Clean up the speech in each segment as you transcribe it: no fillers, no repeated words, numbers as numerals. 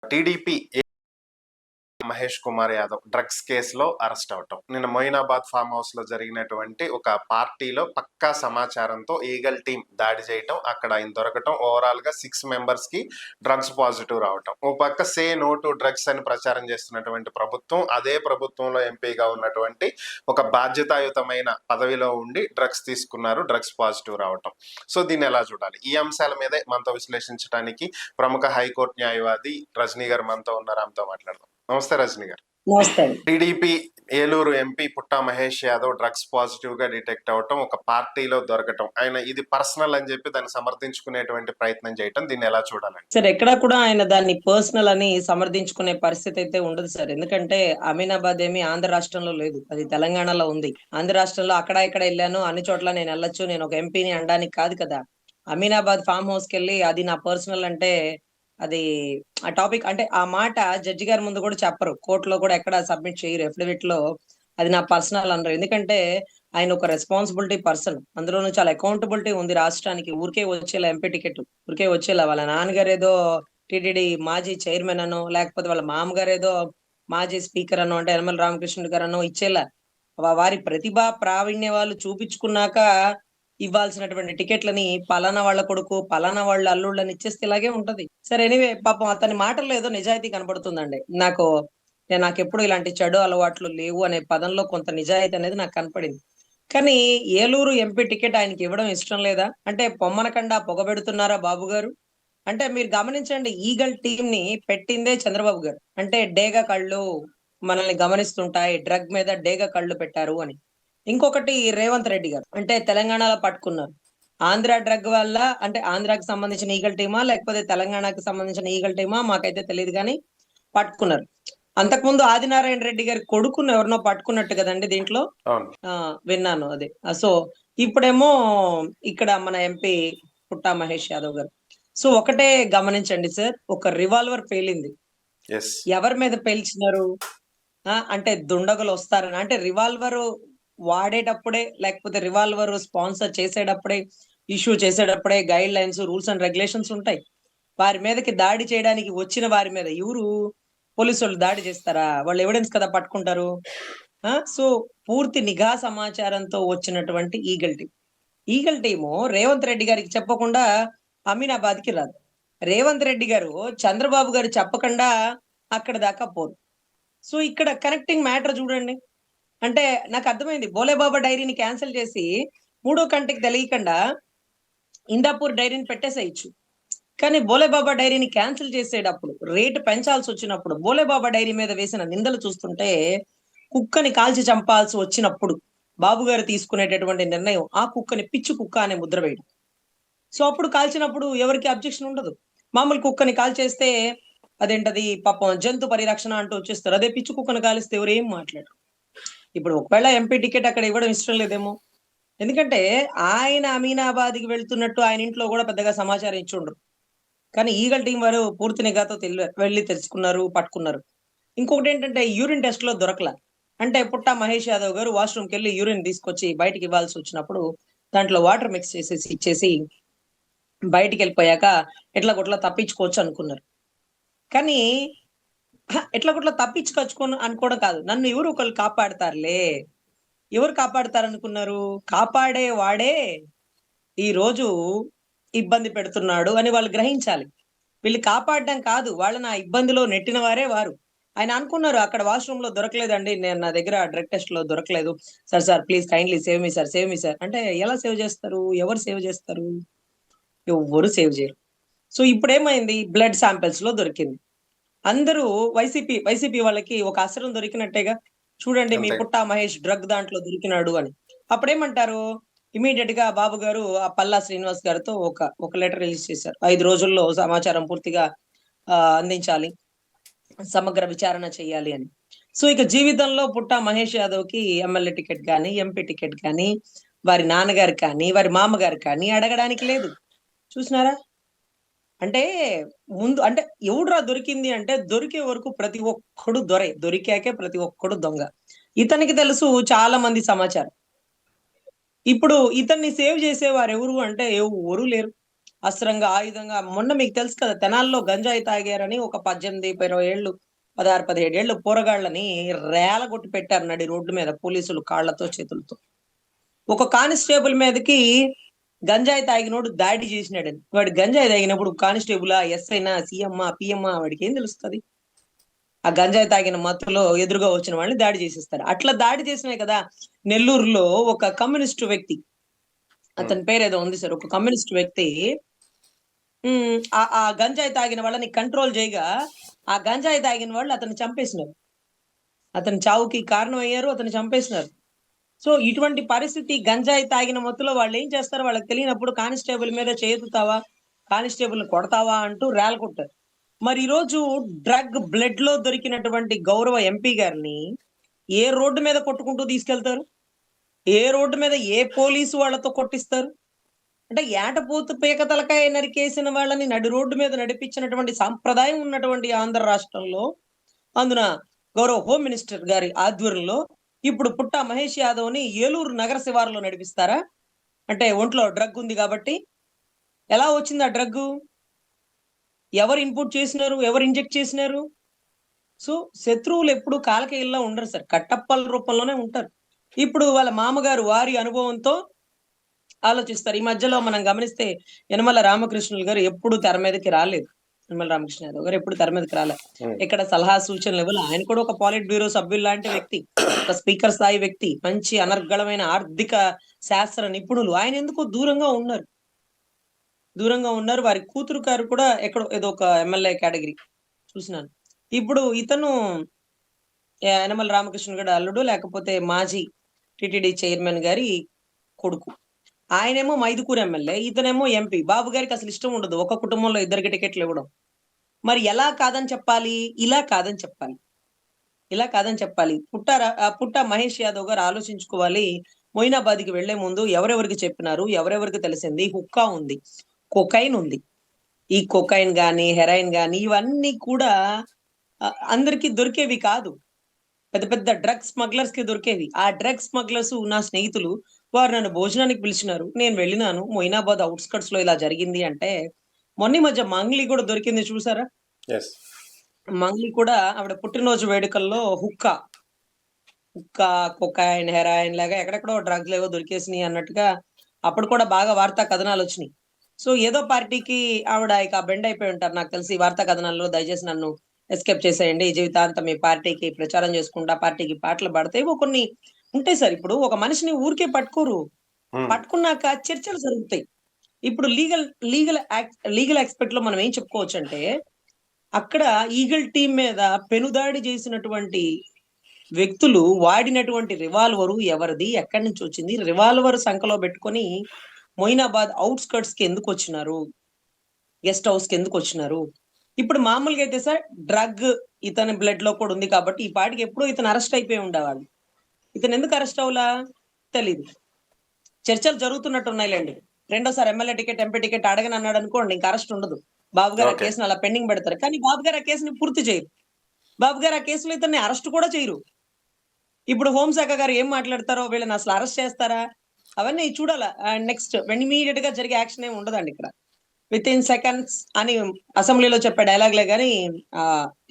TDP Mahesh Kumar Yadav drugs కేసులో arrest అవటం, నిన్న మొయినాబాద్ ఫామ్ హౌస్ లో జరిగినటువంటి ఒక పార్టీలో పక్కా సమాచారంతో ఈగల్ టీం దాడి చేయటం, అక్కడ ఆయన దొరకటం, ఓవరాల్ గా 6 మెంబర్స్ కి డ్రగ్స్ పాజిటివ్ రావటం. ఓ పక్క సే నో టు డ్రగ్స్ అని ప్రచారం చేస్తున్నటువంటి ప్రభుత్వం, అదే ప్రభుత్వంలో ఎంపీగా ఉన్నటువంటి ఒక బాధ్యతాయుతమైన పదవిలో ఉండి డ్రగ్స్ తీసుకున్నారు, డ్రగ్స్ పాజిటివ్ రావటం. సో దీన్ని ఎలా చూడాలి? ఈ అంశాల మీదే మనతో విశ్లేషించడానికి ప్రముఖ హైకోర్టు న్యాయవాది రజనీ గారు మనతో ఉన్నారు. ఆమెతో మాట్లాడదాం. నమస్తే రజనీ గారు. నమస్తే. టీడీపీ ఏలూరు ఎంపీ పుట్టా మహేష్ యాదవ్ డ్రగ్స్ పాజిటివ్ గా డిటెక్ట్ అవటం, ఒక పార్టీలో దొరకటం, ఆయన ఇది పర్సనల్ అని చెప్పి దాన్ని సమర్థించుకునేటువంటి ప్రయత్నం చేయటం, దీన్ని ఎలా చూడాలండి? సార్, ఎక్కడా కూడా ఆయన దాన్ని పర్సనల్ అని సమర్థించుకునే పరిస్థితి అయితే ఉండదు సార్. ఎందుకంటే అమీనాబాద్ ఏమి ఆంధ్ర రాష్ట్రంలో లేదు, అది తెలంగాణలో ఉంది. ఆంధ్ర రాష్ట్రంలో అక్కడ ఇక్కడ వెళ్ళాను, అన్ని చోట్ల నేను వెళ్ళొచ్చు, నేను ఒక ఎంపీని అనడానికి కాదు కదా. అమీనాబాద్ ఫామ్ హౌస్ కి వెళ్ళి అది నా పర్సనల్ అంటే అది ఆ టాపిక్ అంటే ఆ మాట జడ్జి గారి ముందు కూడా చెప్పరు, కోర్టులో కూడా ఎక్కడ సబ్మిట్ చేయరు ఎఫిడవిట్ లో అది నా పర్సనల్ అనరు. ఎందుకంటే ఆయన ఒక రెస్పాన్సిబిలిటీ పర్సన్, అందులోనూ చాలా అకౌంటబిలిటీ ఉంది రాష్ట్రానికి. ఊరికే వచ్చేలా ఎంపీ టికెట్ ఊరికే వచ్చేలా వాళ్ళ నాన్నగారు ఏదో టిటిడి మాజీ చైర్మన్ అనో, లేకపోతే వాళ్ళ మామగారు ఏదో మాజీ స్పీకర్ అనో, అంటే యనమల రామకృష్ణుడు గారు అనో ఇచ్చేలా వారి ప్రతిభ ప్రావీణ్య వాళ్ళు చూపించుకున్నాక ఇవ్వాల్సినటువంటి టికెట్లని పలానా వాళ్ళ కొడుకు పలానా వాళ్ళ అల్లుళ్ళని ఇచ్చేస్తే ఇలాగే ఉంటది. సరే, ఎనీవే, పాపం అతని మాటల్లో ఏదో నిజాయితీ కనబడుతుందండి నాకు ఎప్పుడు ఇలాంటి చెడు అలవాట్లు లేవు అనే పదంలో కొంత నిజాయితీ అనేది నాకు కనపడింది. కానీ ఏలూరు ఎంపీ టికెట్ ఆయనకి ఇవ్వడం ఇష్టం లేదా అంటే పొమ్మనకండా పొగబెడుతున్నారా బాబు గారు? అంటే మీరు గమనించండి, ఈగల్ టీం ని పెట్టిందే చంద్రబాబు గారు. అంటే డేగ కళ్ళు మనల్ని గమనిస్తుంటాయి, డ్రగ్ మీద డేగ కళ్ళు పెట్టారు అని. ఇంకొకటి రేవంత్ రెడ్డి గారు, అంటే తెలంగాణలో పట్టుకున్నారు. ఆంధ్ర డ్రగ్ వల్ల అంటే ఆంధ్రాకి సంబంధించిన ఈగల్ టీమా లేకపోతే తెలంగాణకి సంబంధించిన ఈగల్ టీమా మాకైతే తెలియదు, కానీ పట్టుకున్నారు. అంతకుముందు ఆదినారాయణ రెడ్డి గారి కొడుకును ఎవరినో పట్టుకున్నట్టు కదండి దీంట్లో విన్నాను. అదే. సో ఇప్పుడేమో ఇక్కడ మన ఎంపీ పుట్టా మహేష్ యాదవ్ గారు. సో ఒకటే గమనించండి సార్, ఒక రివాల్వర్ పేలింది. ఎవరి మీద పేల్చినారు? అంటే దుండగులు వస్తారని, అంటే రివాల్వర్ వాడేటప్పుడే లేకపోతే రివాల్వర్ స్పాన్సర్ చేసేటప్పుడే ఇష్యూ చేసేటప్పుడే guide lines, rules and regulations ఉంటాయి. వారి మీదకి దాడి చేయడానికి వచ్చిన వారి మీద ఎవరు పోలీసు వాళ్ళు దాడి చేస్తారా? వాళ్ళు ఎవిడెన్స్ కదా పట్టుకుంటారు. సో పూర్తి నిఘా సమాచారంతో వచ్చినటువంటి ఈగల్ టీము రేవంత్ రెడ్డి గారికి చెప్పకుండా అమీనాబాద్ కి రాదు. రేవంత్ రెడ్డి గారు చంద్రబాబు గారు చెప్పకుండా అక్కడ దాకా పోరు. సో ఇక్కడ కనెక్టింగ్ మ్యాటర్ చూడండి. అంటే నాకు అర్థమైంది, బోలేబాబా డైరీని క్యాన్సిల్ చేసి మూడో కంటికి తెలియకుండా ఇందాపూర్ డైరీని పెట్టేసేయచ్చు. కానీ బోలేబాబా డైరీని క్యాన్సిల్ చేసేటప్పుడు, రేటు పెంచాల్సి వచ్చినప్పుడు, బోలేబాబా డైరీ మీద వేసిన నిందలు చూస్తుంటే కుక్కని కాల్చి చంపాల్సి వచ్చినప్పుడు బాబు గారు తీసుకునేటటువంటి నిర్ణయం ఆ కుక్కని పిచ్చి కుక్క అనే ముద్ర వేయడం. సో అప్పుడు కాల్చినప్పుడు ఎవరికి అబ్జెక్షన్ ఉండదు. మామూలు కుక్కని కాల్చేస్తే అదేంటది పాపం జంతు పరిరక్షణ అంటూ వచ్చేస్తారు. అదే పిచ్చి కుక్కను కాలిస్తే ఎవరు ఏం మాట్లాడరు. ఇప్పుడు ఒకవేళ ఎంపీ టికెట్ అక్కడ ఇవ్వడం ఇష్టం లేదేమో, ఎందుకంటే ఆయన అమీనాబాద్కి వెళ్తున్నట్టు ఆయన ఇంట్లో కూడా పెద్దగా సమాచారం ఇచ్చి ఉండరు. కానీ ఈగల్ టీం వారు పూర్తి నిఘాతో వెళ్ళి తెలుసుకున్నారు, పట్టుకున్నారు. ఇంకొకటి ఏంటంటే యూరిన్ టెస్ట్ లో దొరకలా. అంటే పుట్టా మహేష్ యాదవ్ గారు వాష్రూమ్కి వెళ్ళి యూరిన్ తీసుకొచ్చి బయటికి ఇవ్వాల్సి వచ్చినప్పుడు దాంట్లో వాటర్ మిక్స్ చేసేసి ఇచ్చేసి బయటికి వెళ్ళిపోయాక ఎట్లా కొట్లా తప్పించుకోవచ్చు అనుకున్నారు. కానీ ఎట్లా కొట్లా తప్పించుకొచ్చుకోను అనుకోవడం కాదు, నన్ను ఎవరు ఒకళ్ళు కాపాడతారులే. ఎవరు కాపాడతారనుకున్నారు? కాపాడే వాడే ఈ రోజు ఇబ్బంది పెడుతున్నాడు అని వాళ్ళు గ్రహించాలి. వీళ్ళు కాపాడడం కాదు, వాళ్ళని ఆ ఇబ్బందిలో నెట్టిన వారే వారు. ఆయన అనుకున్నారు అక్కడ వాష్రూమ్ లో దొరకలేదండి, నేను నా దగ్గర డ్రగ్ టెస్ట్ లో దొరకలేదు, sir please kindly save me sir. అంటే ఎలా సేవ్ చేస్తారు? ఎవరు సేవ్ చేస్తారు? ఎవరు సేవ్ చేయరు. సో ఇప్పుడు ఏమైంది? బ్లడ్ శాంపిల్స్ లో దొరికింది. అందరూ వైసీపీ వాళ్ళకి ఒక అసరం దొరికినట్టేగా. చూడండి, మీ పుట్టా మహేష్ డ్రగ్ దాంట్లో దొరికినాడు అని. అప్పుడేమంటారు? ఇమీడియట్ గా బాబు గారు ఆ పల్లా శ్రీనివాస్ గారితో ఒక లెటర్ రిలీజ్ చేశారు. 5 రోజుల్లో సమాచారం పూర్తిగా అందించాలి, సమగ్ర విచారణ చేయాలి అని. సో ఇక జీవితంలో పుట్టా మహేష్ యాదవ్ కి ఎమ్మెల్యే టికెట్ కానీ, ఎంపీ టికెట్ కానీ, వారి నాన్నగారు కానీ, వారి మామగారు కానీ అడగడానికి లేదు. చూసినారా? అంటే ముందు అంటే ఎవడురా దొరికింది అంటే దొరికే వరకు ప్రతి ఒక్కడు దొరికాకే ప్రతి ఒక్కడు దొంగ. ఇతనికి తెలుసు చాలా మంది సమాచారం. ఇప్పుడు ఇతన్ని సేవ్ చేసేవారు ఎవరు అంటే ఎవరు లేరు. అస్త్రంగా ఆయుధంగా మొన్న మీకు తెలుసు కదా తెనాల్లో గంజాయి తాగారని ఒక 18 20 ఏళ్ళు 16 17 ఏళ్ళు పోరగాళ్ళని రేల కొట్టి పెట్టారు నడి రోడ్డు మీద పోలీసులు కాళ్లతో చేతులతో. ఒక కానిస్టేబుల్ మీదకి గంజాయి తాగినోడు దాడి చేసినాడని. వాడు గంజాయి తాగినప్పుడు కానిస్టేబుల్ ఎస్ఐనా సీఎమ్మా పిఎమ్మా వాడికి ఏం తెలుస్తుంది? ఆ గంజాయి తాగిన మత్తులో ఎదురుగా వచ్చిన వాళ్ళని దాడి చేసేస్తారు. అట్లా దాడి చేసినాయి కదా నెల్లూరులో ఒక కమ్యూనిస్టు వ్యక్తి, అతని పేరు ఏదో ఉంది సార్, ఒక కమ్యూనిస్ట్ వ్యక్తి ఆ గంజాయి తాగిన వాళ్ళని కంట్రోల్ చేయగా ఆ గంజాయి తాగిన వాళ్ళు అతన్ని చంపేసినారు. అతని చావుకి కారణం అయ్యారు, అతన్ని చంపేసినారు. సో ఇటువంటి పరిస్థితి గంజాయి తాగిన మత్తులో వాళ్ళు ఏం చేస్తారు వాళ్ళకి తెలియనప్పుడు కానిస్టేబుల్ మీద చేతుతావా, కానిస్టేబుల్ కొడతావా అంటూ రేల కొట్టారు. మరి ఈ రోజు డ్రగ్ బ్లడ్ లో దొరికినటువంటి గౌరవ ఎంపీ గారిని ఏ రోడ్డు మీద కొట్టుకుంటూ తీసుకెళ్తారు? ఏ రోడ్డు మీద ఏ పోలీసు వాళ్ళతో కొట్టిస్తారు? అంటే ఏటపోతు పీక తలకాయ నరికేసిన వాళ్ళని నడి రోడ్డు మీద నడిపించినటువంటి సాంప్రదాయం ఉన్నటువంటి ఆంధ్ర రాష్ట్రంలో, అందున గౌరవ హోమ్ మినిస్టర్ గారి ఆధ్వర్యంలో ఇప్పుడు పుట్టా మహేష్ యాదవ్ ని ఏలూరు నగర శివారులో నడిపిస్తారా? అంటే ఒంట్లో డ్రగ్ ఉంది కాబట్టి. ఎలా వచ్చింది ఆ డ్రగ్? ఎవరు ఇన్పుట్ చేసినారు? ఎవరు ఇంజెక్ట్ చేసినారు? సో శత్రువులు ఎప్పుడు కాలకేయుల్లా ఉండరు సార్, కట్టప్పల రూపంలోనే ఉంటారు. ఇప్పుడు వాళ్ళ మామగారు వారి అనుభవంతో ఆలోచిస్తారు. ఈ మధ్యలో మనం గమనిస్తే యనమల రామకృష్ణులు గారు ఎప్పుడు తెర మీదకి రాలేదు. యనమల రామకృష్ణ యాదవ్ గారు ఎప్పుడు తెర మీదకి రాలేదు. ఇక్కడ సలహా సూచనలు ఇవ్వాలి. ఆయన కూడా ఒక పాలిట్ బ్యూరో సభ్యులు లాంటి వ్యక్తి, ఒక స్పీకర్ స్థాయి వ్యక్తి, మంచి అనర్గళమైన ఆర్థిక శాస్త్ర నిపుణులు. ఆయన ఎందుకు దూరంగా ఉన్నారు? దూరంగా ఉన్నారు. వారి కూతురు గారు కూడా ఎక్కడో ఏదో ఒక ఎమ్మెల్యే కేటగిరీ చూసినాను. ఇప్పుడు ఇతను యనమల రామకృష్ణ గారి అల్లుడు, లేకపోతే మాజీ టిటిడి చైర్మన్ గారి కొడుకు. ఆయనేమో మైదుకూరు ఎమ్మెల్యే, ఇతనేమో ఎంపీ. బాబు గారికి అసలు ఇష్టం ఉండదు ఒక కుటుంబంలో ఇద్దరికి టికెట్లు ఇవ్వడం. మరి ఎలా కాదని చెప్పాలి? ఇలా కాదని చెప్పాలి. ఇలా కాదని చెప్పాలి. పుట్ట మహేష్ యాదవ్ గారు ఆలోచించుకోవాలి. మొయినాబాద్‌కి వెళ్లే ముందు ఎవరెవరికి చెప్పినారు? ఎవరెవరికి తెలిసింది? హుక్కా ఉంది, కొకైన్ ఉంది. ఈ కొకైన్ గాని, హెరాయిన్ గాని ఇవన్నీ కూడా అందరికి దొరికేవి కాదు. పెద్ద పెద్ద డ్రగ్ స్మగ్లర్స్ కి దొరికేవి. ఆ డ్రగ్ స్మగ్లర్స్ నా స్నేహితులు, వారు నన్ను భోజనానికి పిలిచినారు. నేను వెళ్ళినాను. మొయినాబాద్ ఔట్‌స్కర్ట్స్ లో ఇలా జరిగింది అంటే, మొన్న ఈ మధ్య మంగ్లీ కూడా దొరికింది చూసారా? యెస్. మంగ్లీ కూడా ఆవిడ పుట్టినరోజు వేడుకల్లో హుక్కా, కొకైన్, హెరాయిన్ లాగా ఎక్కడెక్కడో డ్రగ్స్ ఏవో దొరికేసినాయి అన్నట్టుగా అప్పుడు కూడా బాగా వార్తా కథనాలు వచ్చినాయి. సో ఏదో పార్టీకి ఆవిడ ఇక బెండ్ అయిపోయి ఉంటారు నాకు తెలిసి. వార్తా కథనాల్లో దయచేసి నన్ను ఎస్కేప్ చేసేయండి, జీవితాంతం మీ పార్టీకి ప్రచారం చేసుకుంటా, పార్టీకి పాటలు పాడితే ఏవో కొన్ని ఉంటాయి సార్. ఇప్పుడు ఒక మనిషిని ఊరికే పట్టుకోరు. పట్టుకున్నాక చర్చలు జరుగుతాయి. ఇప్పుడు లీగల్ ఎక్స్పెక్ట్ లో మనం ఏం చెప్పుకోవచ్చు అంటే, అక్కడ ఈగల్ టీం మీద పెనుదాడి చేసినటువంటి వ్యక్తులు వాడినటువంటి రివాల్వరు ఎవరిది? ఎక్కడి నుంచి వచ్చింది? రివాల్వర్ సంకలో పెట్టుకొని మొయినాబాద్ ఔట్‌స్కర్ట్స్ కి ఎందుకు వచ్చినారు? గెస్ట్ హౌస్ కి ఎందుకు వచ్చినారు? ఇప్పుడు మామూలుగా అయితే సార్ డ్రగ్ ఇతని బ్లడ్ లో కూడా ఉంది కాబట్టి ఈ పాటికి ఎప్పుడో ఇతను అరెస్ట్ అయిపోయి ఉండేవాడు. ఇతను ఎందుకు అరెస్ట్ అవ్వలా తెలీదు. చర్చలు జరుగుతున్నట్టు ఉన్నాయిలేండి. రెండోసారి ఎమ్మెల్యే టికెట్, ఎంపీ టికెట్ అడగని అన్నాడు అనుకోండి, ఇంకా అరెస్ట్ ఉండదు. బాబు గారు ఆ ఓకే. కేసును అలా పెండింగ్ పెడతారు. కానీ బాబు గారు ఆ కేసుని పూర్తి చేయరు. బాబు గారు ఆ కేసులో ఇతన్ని అరెస్ట్ కూడా చేయరు. ఇప్పుడు హోంశాఖ గారు ఏం మాట్లాడతారో, వీళ్ళని అసలు అరెస్ట్ చేస్తారా? అవన్నీ చూడాలా. నెక్స్ట్ ఇమీడియట్ గా జరిగే యాక్షన్ ఏమి ఉండదండి ఇక్కడ. వితిన్ సెకండ్స్ అని అసెంబ్లీలో చెప్పే డైలాగ్లే గాని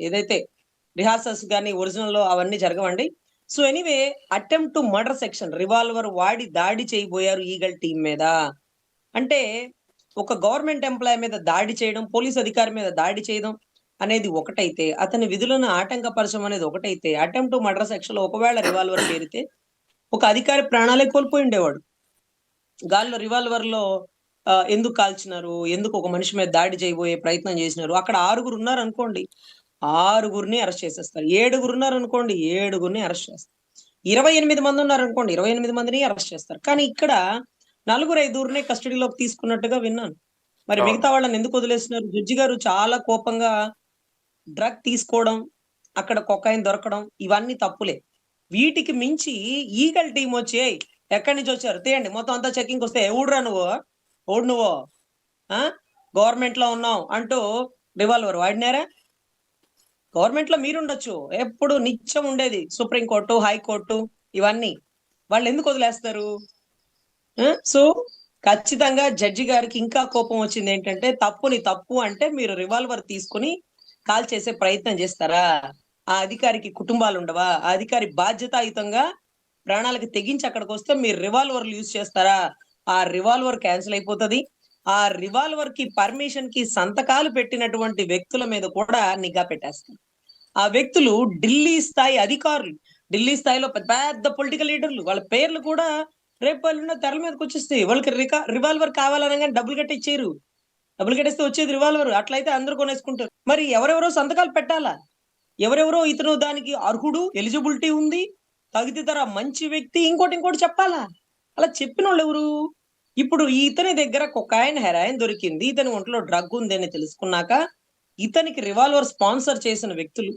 ఏదైతే రిహార్సల్స్ గాని ఒరిజినల్ లో అవన్నీ జరగవండి. So anyway, attempt to murder section, revolver వాడి దాడి చేయబోయారు ఈగల్ టీం మీద. అంటే ఒక గవర్నమెంట్ ఎంప్లాయ్ మీద దాడి చేయడం, పోలీస్ అధికారి మీద దాడి చేయడం అనేది ఒకటైతే, అతని విధులను ఆటంకపరచడం అనేది ఒకటైతే, అటెంప్ట్ టు మర్డర్ సెక్షన్ లో ఒకవేళ రివాల్వర్ పేరితే ఒక అధికారి ప్రాణాలే కోల్పోయి ఉండేవాడు. గాల్లో రివాల్వర్ లో ఎందుకు కాల్చినారు? ఎందుకు ఒక మనిషి మీద దాడి చేయబోయే ప్రయత్నం చేసినారు? అక్కడ 6 ఉన్నారనుకోండి, 6 అరెస్ట్ చేసేస్తారు. 7 ఉన్నారనుకోండి, 7 అరెస్ట్ చేస్తారు. 28 మంది ఉన్నారనుకోండి, 28 మందిని అరెస్ట్ చేస్తారు. కానీ ఇక్కడ 4, 5 కస్టడీలోకి తీసుకున్నట్టుగా విన్నాను. మరి అవును. మిగతా వాళ్ళని ఎందుకు వదిలేస్తున్నారు? జడ్జి గారు చాలా కోపంగా, డ్రగ్ తీసుకోవడం, అక్కడ కొకైన్ దొరకడం ఇవన్నీ తప్పులే. వీటికి మించి ఈగల్ టీమ్ వచ్చి, "ఏయ్ ఎక్కడి నుంచి వచ్చారు? తీయండి మొత్తం అంతా చెకింగ్‌కి వస్తే ఎవడురా నువ్వు? ఎవడు నువ్వు? ఆ! గవర్నమెంట్‌లో ఉన్నాం" అంటూ రివాల్వర్ వాడినారా? గవర్నమెంట్‌లో మీరుండొచ్చు. ఎప్పుడు నిత్యం ఉండేది సుప్రీం కోర్టు, హై కోర్టు ఇవన్నీ. వాళ్ళెందుకు వదిలేస్తారు? సో ఖచ్చితంగా జడ్జి గారికి ఇంకా కోపం వచ్చింది ఏంటంటే, తప్పుని తప్పు అంటే మీరు రివాల్వర్ తీసుకొని కాల్ చేసే ప్రయత్నం చేస్తారా? ఆ అధికారికి కుటుంబాలు ఉండవా? ఆ అధికారి బాధ్యతాయుతంగా ప్రాణాలకు తెగించి అక్కడికొస్తే మీరు రివాల్వర్లు యూజ్ చేస్తారా? ఆ రివాల్వర్ క్యాన్సిల్ అయిపోతది. ఆ రివాల్వర్ కి పర్మిషన్ కి సంతకాలు పెట్టినటువంటి వ్యక్తుల మీద కూడా నిఘా పెట్టేస్తారు. ఆ వ్యక్తులు ఢిల్లీ స్థాయి అధికారులు. ఢిల్లీ స్థాయిలో పెద్ద పెద్ద పొలిటికల్ లీడర్లు. వాళ్ళ పేర్లు కూడా రేపు ఎల్లుండి తెరల మీదకొచ్చేస్తాయి. వాళ్ళకి రివాల్వర్ కావాలనగానే డబ్బులు కట్టి ఇచ్చేయరు. డబ్బులు కట్టేస్తే వచ్చేది రివాల్వర్. అట్లయితే అందరూ కొనేసుకుంటారు. మరి ఎవరెవరో సంతకాలు పెట్టాలా? ఎవరెవరో ఇతను దానికి అర్హుడు, ఎలిజిబిలిటీ ఉంది, తగుదితర మంచి వ్యక్తి ఇంకోటి చెప్పాలా? అలా చెప్పినోళ్ళెవరు? ఇప్పుడు ఇతని దగ్గర కొకాయిన్, హెరాయిన్ దొరికింది. ఇతని ఒంట్లో డ్రగ్ ఉందని తెలుసుకున్నాక, ఇతనికి రివాల్వర్ స్పాన్సర్ చేసిన వ్యక్తులు,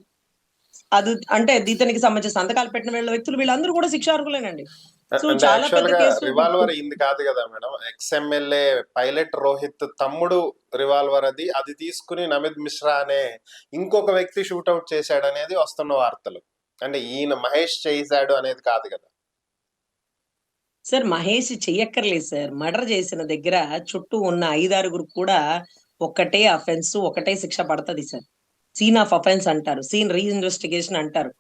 అంటే ఇతనికి సంబంధించిన సంతకాలు పెట్టిన వ్యక్తులు వీళ్ళందరూ కూడా శిక్షార్హులేనండి. సో అంటే చాలా యాక్చువల్ పెద్ద గా కేసు. రివాల్వర్ ఇంది కాదు కదా మేడం. ఎక్స్-ఎమ్మెల్యే పైలట్ రోహిత్ తమ్ముడు రివాల్వర్ అది. అది తీసుకుని నమిత్ మిశ్రా అనే ఇంకొక వ్యక్తి షూట్అవుట్ చేశాడనేది వస్తున్న వార్తలు. అంటే ఈయన మహేష్ చేశాడు అనేది కాదు కదా. సార్ మహేష్ చెయ్యక్కర్లేదు సార్. మర్డర్ చేసిన దగ్గర చుట్టూ ఉన్న 5, 6 కూడా ఒక్కటే అఫెన్స్, ఒకటే శిక్ష పడతది సార్. సీన్ ఆఫ్ అఫెన్స్ అంటారు. సీన్ రీఇన్వెస్టిగేషన్ అంటారు.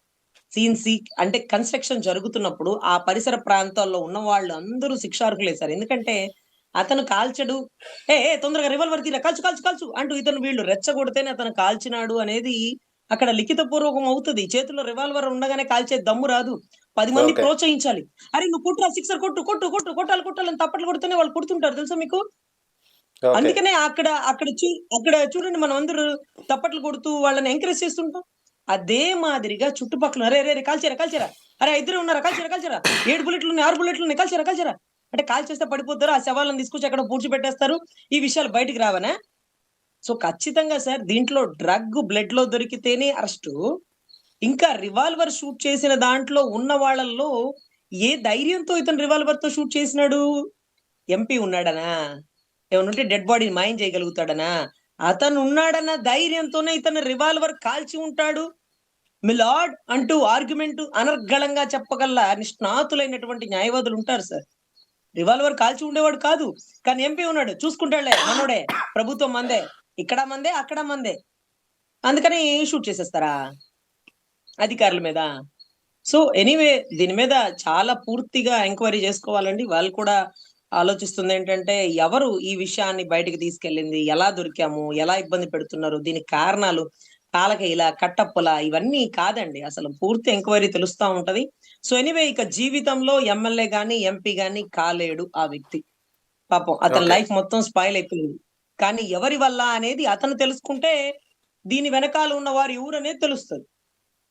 సీన్ సి అంటే కన్‌స్ట్రక్షన్ జరుగుతున్నప్పుడు ఆ పరిసర ప్రాంతాల్లో ఉన్న వాళ్ళందరూ శిక్షార్హులే సార్. ఎందుకంటే అతను కాల్చడు. తొందరగా రివాల్వర్ తీరా కాల్చు, కాల్చు, కాల్చు అంటూ వీళ్ళు రెచ్చగొడితేనే అతను కాల్చినాడు అనేది అక్కడ లిఖితపూర్వకం అవుతది. చేతిలో రివాల్వర్ ఉండగానే కాల్చే దమ్ము రాదు. 10 మంది ఓకే. ప్రోత్సహించాలి. "అరే! నువ్వు కొట్టురా సిక్సర్ కొట్టు, కొట్టు, కొట్టు, కొట్టాలి, కొట్టాలి" అని తప్పట్లు కొడితేనే వాళ్ళు కొడుతుంటారు తెలుసా మీకు? ఓకే. అందుకనే అక్కడ చూడండి మనమందరూ తప్పట్లు కొడుతూ వాళ్ళని ఎంకరేజ్ చేస్తుంటాం. అదే మాదిరిగా చుట్టుపక్కల "అరే! అరే! కాల్చేరా, కాల్చేరా. అరే! ఇద్దరే ఉన్నారా కాల్చేరా, కాల్చేరా. 7 బుల్లెట్లున్నాయి, 6 బుల్లెట్లున్నాయి కాల్చేరా, కాల్చేరా." అంటే కాల్చేస్తే పడిపోతారు. ఆ శవాలను తీసుకొచ్చి ఎక్కడో పూడ్చిపెట్టేస్తారు. ఈ విషయాలు బయటికి రావనా? సో, ఖచ్చితంగా సార్ దీంట్లో డ్రగ్ బ్లడ్‌లో దొరికితేనే అరెస్టు. ఇంకా రివాల్వర్ షూట్ చేసిన దాంట్లో ఉన్న వాళ్ళల్లో ఏ ధైర్యంతో ఇతను రివాల్వర్‌తో షూట్ చేసినాడు? ఎంపీ ఉన్నాడనా? ఏమన్నుంటే డెడ్ బాడీని మాయం చేయగలుగుతాడనా? అతనున్నాడన్న ధైర్యంతోనే ఇతను రివాల్వర్ కాల్చి ఉంటాడు. మిలార్డ్ అంటూ ఆర్గ్యుమెంట్ అనర్గళంగా చెప్పగల నిష్ణాతులైనటువంటి న్యాయవాదులుంటారు సార్. రివాల్వర్ కాల్చి ఉండేవాడు కాదు. కానీ ఎంపీ ఉన్నాడు. చూసుకుంటాడులే మనోడే. ప్రభుత్వం మందే. ఇక్కడ మందే, అక్కడ మందే. అందుకని షూట్ చేసేస్తారా అధికారుల మీద? సో, ఎనీవే దీని మీద చాలా పూర్తిగా ఎంక్వైరీ జేసుకోవాలండి. వాళ్ళు కూడా ఆలోచిస్తుందేంటంటే, ఎవరు ఈ విషయాన్ని బయటికి తీసుకెళ్ళింది? ఎలా దొరికాము? ఎలా ఇబ్బంది పెడుతున్నారు? దీనికి కారణాలు కాలకేయులా, కట్టప్పులా ఇవన్నీ కాదండి. అసలు పూర్తి ఎంక్వైరీ తెలుస్తా ఉంటది. సో, ఎనీవే ఇక జీవితంలో ఎమ్మెల్యే గాని, ఎంపీ గాని కాలేడు ఆ వ్యక్తి. పాపం అతని ఓకే. లైఫ్ మొత్తం స్పాయిల్ అయిపోయింది. కానీ ఎవరి వల్ల అనేది అతను తెలుసుకుంటే, దీని వెనకాల ఉన్నవారు ఎవరనేది తెలుస్తది.